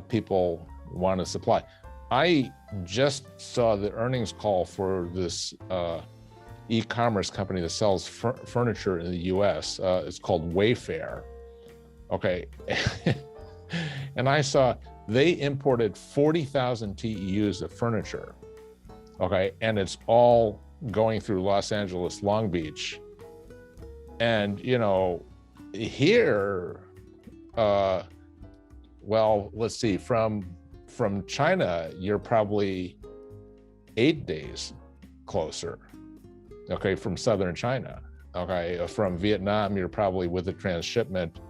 people want to supply. I just saw the earnings call for this e-commerce company that sells furniture in the US. It's called Wayfair. Okay. And I saw they imported 40,000 TEUs of furniture. Okay. And it's all going through Los Angeles, Long Beach. And, you know, here, well, let's see, from China, you're probably 8 days closer, okay, from southern China. Okay, from Vietnam, you're probably, with the transshipment,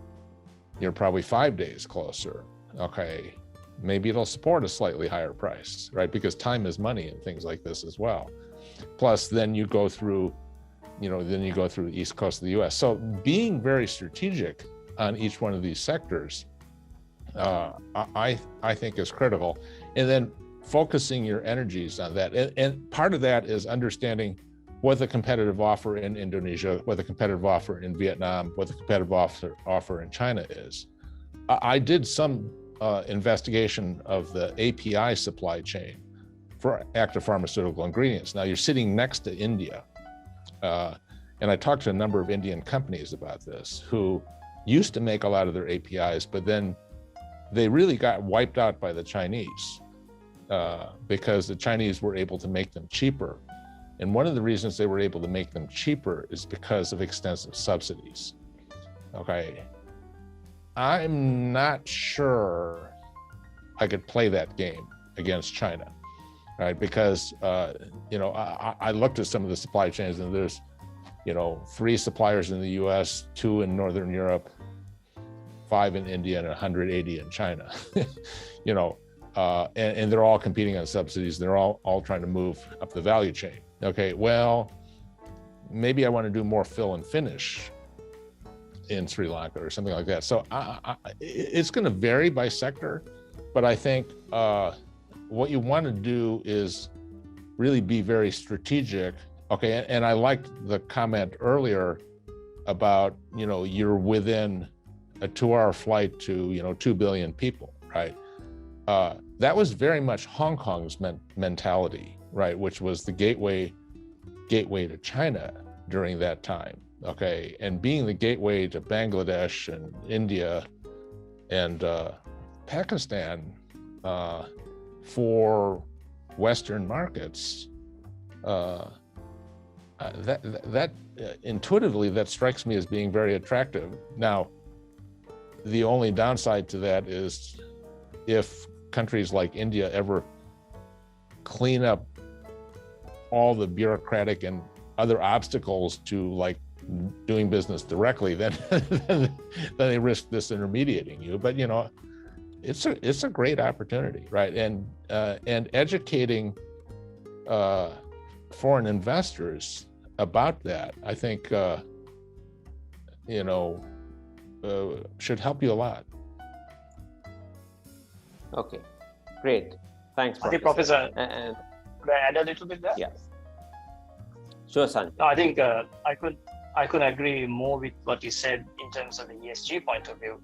you're probably 5 days closer. Okay, maybe it'll support a slightly higher price, right? Because time is money and things like this as well. Plus, then you go through, you know, then you go through the East Coast of the US. So being very strategic on each one of these sectors, I think is critical. And then focusing your energies on that. And part of that is understanding what the competitive offer in Indonesia, what the competitive offer in Vietnam, what the competitive offer in China is. I did some investigation of the API supply chain for active pharmaceutical ingredients. Now you're sitting next to India. And I talked to a number of Indian companies about this who used to make a lot of their APIs, but then they really got wiped out by the Chinese because the Chinese were able to make them cheaper. And one of the reasons they were able to make them cheaper is because of extensive subsidies. Okay, I'm not sure I could play that game against China, right? Because, you know, I looked at some of the supply chains and there's, you know, 3 suppliers in the US, 2 in Northern Europe, 5 in India, and 180 in China, you know, and they're all competing on subsidies. They're all trying to move up the value chain. Okay, well, maybe I want to do more fill and finish in Sri Lanka or something like that. So it's going to vary by sector, but I think what you want to do is really be very strategic. Okay, and I liked the comment earlier about, you know, you're within a 2-hour flight to, you know, 2 billion people, right? That was very much Hong Kong's mentality, right? Which was the gateway to China during that time, okay? And being the gateway to Bangladesh and India and Pakistan for Western markets, that intuitively, that strikes me as being very attractive. Now, the only downside to that is if countries like India ever clean up all the bureaucratic and other obstacles to like doing business directly, then they risk disintermediating you. But, you know, it's a great opportunity, right? And educating foreign investors about that, I think, should help you a lot. Okay, great. Thanks, Professor. I think, Professor, And could I add a little bit there? yeah, sure, Sanjay. No, I think I could agree more with what you said in terms of the ESG point of view,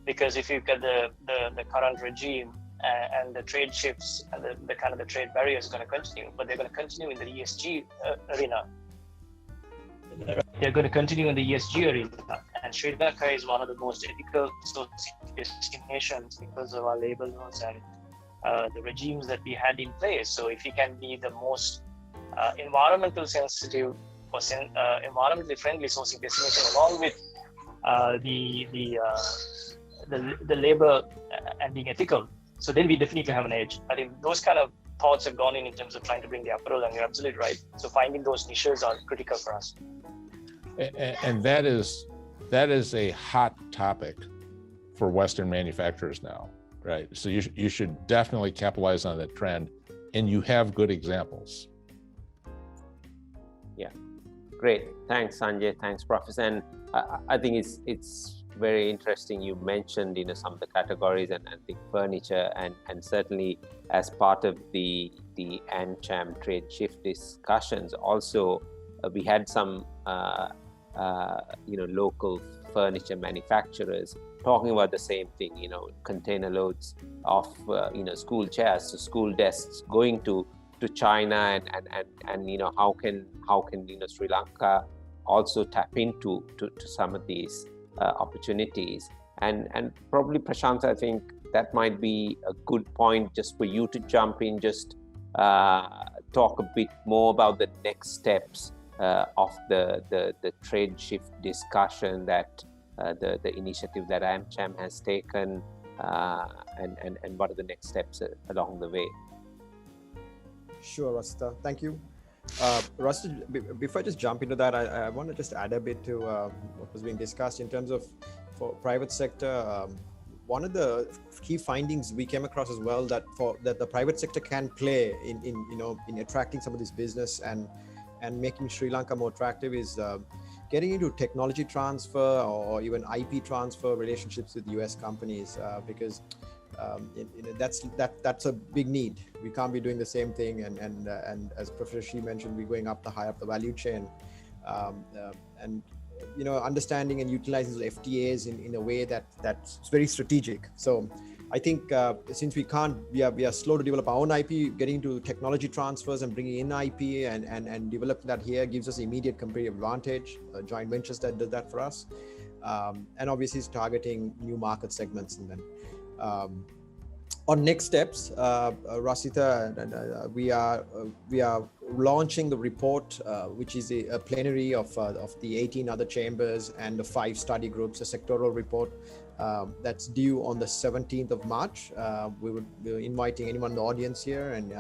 because if you look at the current regime and the trade shifts and the kind of the trade barriers are going to continue, but they're going to continue in the ESG arena. They're going to continue in the ESG arena, and Sri Lanka is one of the most ethical destinations because of our labor laws and the regimes that we had in place. So if we can be the most environmental sensitive or environmentally friendly sourcing destination, along with the labor and being ethical, so then we definitely have an edge. I think those kind of thoughts have gone in terms of trying to bring the apparel, and you're absolutely right. So finding those niches are critical for us. And that is a hot topic for Western manufacturers now, right? So you should definitely capitalize on that trend, and you have good examples. Yeah, great. Thanks, Sanjay. Thanks, Professor. And I think it's very interesting. You mentioned, some of the categories, and I think furniture, and certainly as part of the AmCham trade shift discussions, also we had some local furniture manufacturers talking about the same thing. Container loads of school chairs to school desks going to China, and how can Sri Lanka also tap into some of these opportunities, and probably, Prashant, I think that might be a good point just for you to jump in, just talk a bit more about the next steps of the trade shift discussion, that the initiative that AmCham has taken, and what are the next steps along the way. Sure, Rasta. Thank you. Rasta, before I just jump into that, I want to just add a bit to what was being discussed in terms of for private sector. One of the key findings we came across as well, that the private sector can play in attracting some of this business and making Sri Lanka more attractive, is getting into technology transfer or even IP transfer relationships with US companies, because that's a big need. We can't be doing the same thing, and as Professor Shi mentioned, we're going high up the value chain, and understanding and utilizing the FTAs in a way that's very strategic. So I think since we are slow to develop our own IP, getting into technology transfers and bringing in IP and developing that here gives us immediate competitive advantage. Joint ventures that did that for us, and obviously it's targeting new market segments. And then on next steps, Rasita, we are launching the report, which is a plenary of the 18 other chambers and the 5 study groups, a sectoral report that's due on the 17th of March. We're inviting anyone in the audience here and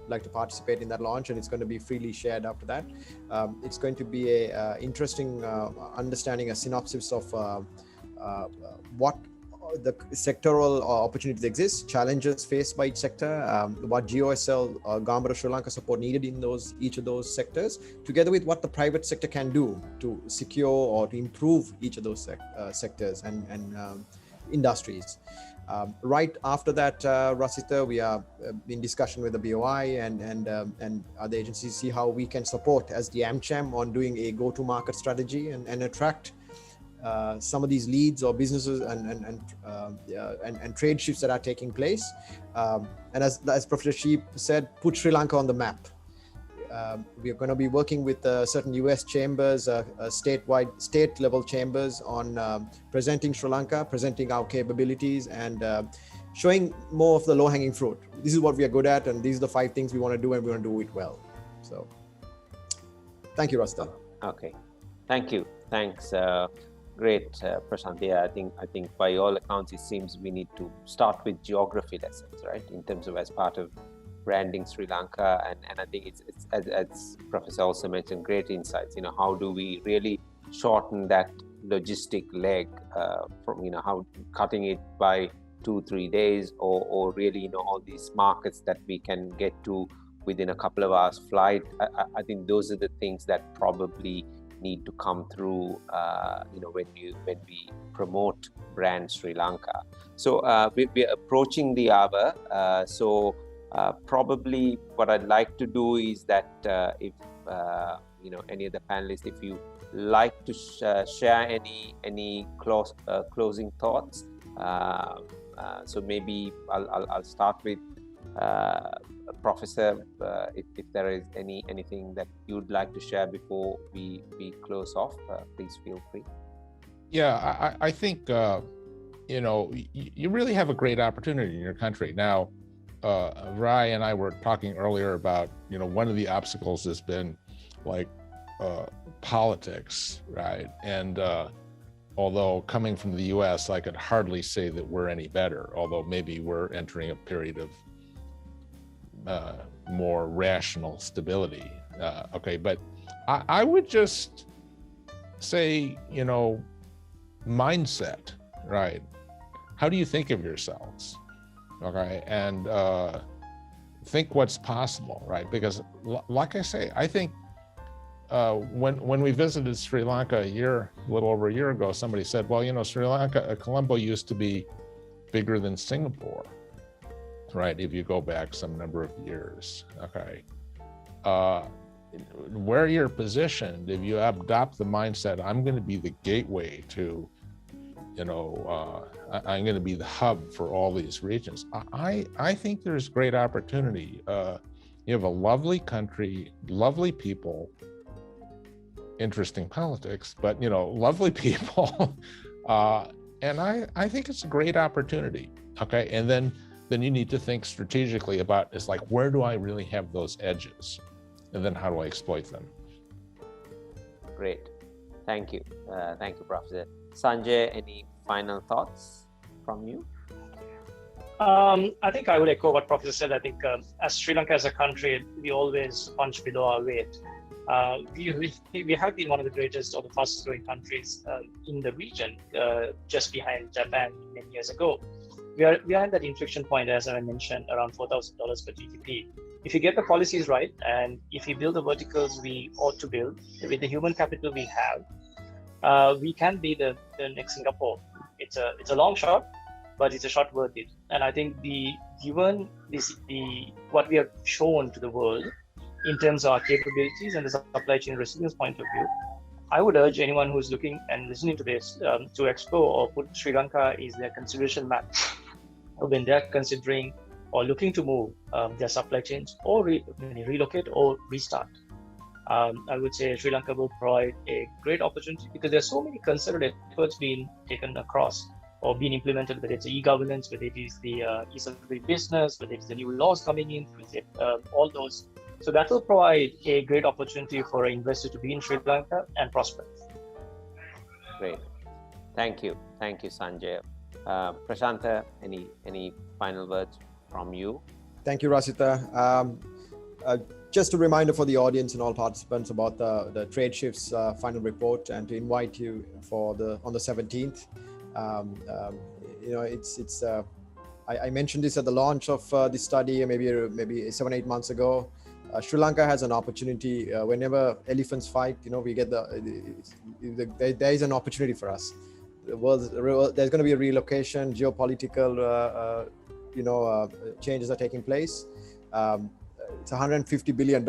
like to participate in that launch, and it's going to be freely shared after that. It's going to be a interesting understanding, a synopsis of what the sectoral opportunities exist, challenges faced by each sector, what GOSL, Government of Sri Lanka support needed in each of those sectors, together with what the private sector can do to secure or to improve each of those sectors and industries. Right after that, Rasita, we are in discussion with the BOI and other agencies, see how we can support as the AmCham on doing a go-to-market strategy and attract some of these leads or businesses and trade shifts that are taking place, and as Professor Sheep said, put Sri Lanka on the map. We are going to be working with certain US chambers, state level chambers, on presenting Sri Lanka, presenting our capabilities, and showing more of the low-hanging fruit. This is what we are good at, and these are the 5 things we want to do, and we want to do it well. So, thank you, Rasta. Okay, thank you. Thanks. Great, Prashant. Yeah, I think by all accounts, it seems we need to start with geography lessons, right? In terms of as part of branding Sri Lanka, and I think it's as Professor also mentioned, great insights. How do we really shorten that logistic leg from how cutting it by 2-3 days, or really, all these markets that we can get to within a couple of hours flight. I think those are the things that probably need to come through, when we promote brand Sri Lanka. So we're approaching the hour. So probably what I'd like to do is that if any of the panelists, if you like to share any closing thoughts. So maybe I'll start with Professor, if there is anything that you'd like to share before we close off, please feel free. Yeah, I think, you really have a great opportunity in your country. Now, Rai and I were talking earlier about, one of the obstacles has been like politics, right? And although coming from the US, I could hardly say that we're any better, although maybe we're entering a period of more rational stability. Okay, but I would just say, mindset, right? How do you think of yourselves? Okay, and think what's possible, right? Because like I say, I think when we visited Sri Lanka a little over a year ago, somebody said, well, Sri Lanka, Colombo used to be bigger than Singapore, right? If you go back some number of years, okay. Where you're positioned, if you adopt the mindset, I'm going to be the gateway to, I'm going to be the hub for all these regions. I think there's great opportunity. You have a lovely country, lovely people, interesting politics, but lovely people, and I think it's a great opportunity. Okay, and then you need to think strategically about, it's like, where do I really have those edges, and then how do I exploit them? Great, thank you, Professor Sanjay. Any final thoughts from you? I think I would echo what Professor said. I think as Sri Lanka as a country, we always punch below our weight. We have been one of the greatest or the fastest growing countries in the region, just behind Japan many years ago. We are at that inflection point, as I mentioned, around $4,000 per GDP. If you get the policies right, and if you build the verticals we ought to build with the human capital we have, we can be the next Singapore. It's a long shot, but it's a shot worth it. And I think given what we have shown to the world in terms of our capabilities and the supply chain resilience point of view, I would urge anyone who's looking and listening to this to explore or put Sri Lanka is their consideration map when they're considering or looking to move their supply chains or relocate or restart. I would say Sri Lanka will provide a great opportunity because there's so many concerted efforts being taken across or being implemented, whether it's e-governance, whether it is the ease of doing business, whether it's the new laws coming in, all those. So that will provide a great opportunity for an investor to be in Sri Lanka and prosper. Great, thank you, Sanjay. Prashanta, any final words from you? Thank you, Rasita. Just a reminder for the audience and all participants about the Trade Shifts final report, and to invite you on the 17th. I mentioned this at the launch of this study, maybe 7-8 months ago. Sri Lanka has an opportunity. Whenever elephants fight, we get there is an opportunity for us. There's going to be a relocation, geopolitical, changes are taking place. It's $150 billion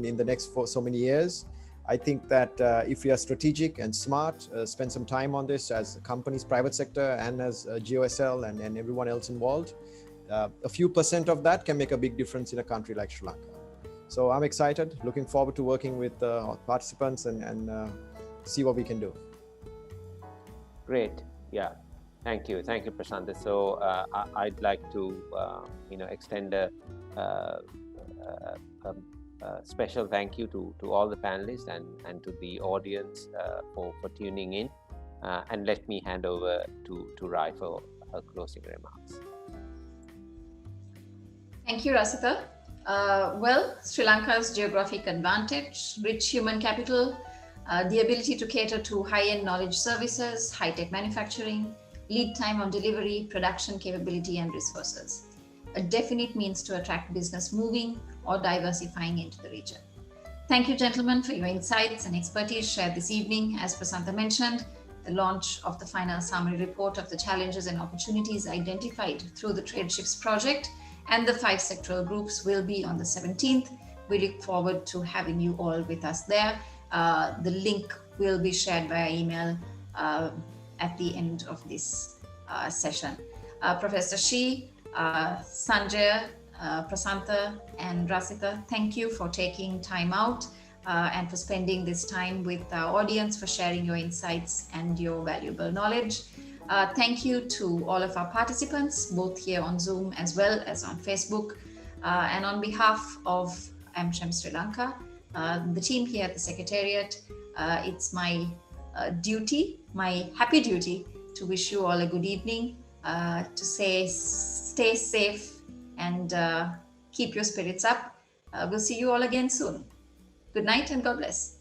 in the next so many years. I think that if we are strategic and smart, spend some time on this as companies, private sector, and as GOSL and everyone else involved, a few % of that can make a big difference in a country like Sri Lanka. So I'm excited, looking forward to working with participants and see what we can do. Great, yeah, thank you, Prashanta. So I'd like to extend a special thank you to all the panelists and to the audience for tuning in, and let me hand over to Rai for her closing remarks. Thank you, Rasita. Well, Sri Lanka's geographic advantage, rich human capital, the ability to cater to high-end knowledge services, high-tech manufacturing, lead time on delivery, production capability, and resources. A definite means to attract business moving or diversifying into the region. Thank you, gentlemen, for your insights and expertise shared this evening. As Prasanta mentioned, the launch of the final summary report of the challenges and opportunities identified through the Trade Shifts project and the 5 sectoral groups will be on the 17th. We look forward to having you all with us there. The link will be shared via email at the end of this session. Professor Shi, Sanjay, Prasanta and Rasika, thank you for taking time out and for spending this time with our audience, for sharing your insights and your valuable knowledge. Thank you to all of our participants, both here on Zoom as well as on Facebook. And on behalf of AmCham Sri Lanka, the team here at the Secretariat, it's my duty, my happy duty, to wish you all a good evening, to say stay safe and keep your spirits up. We'll see you all again soon. Good night and God bless.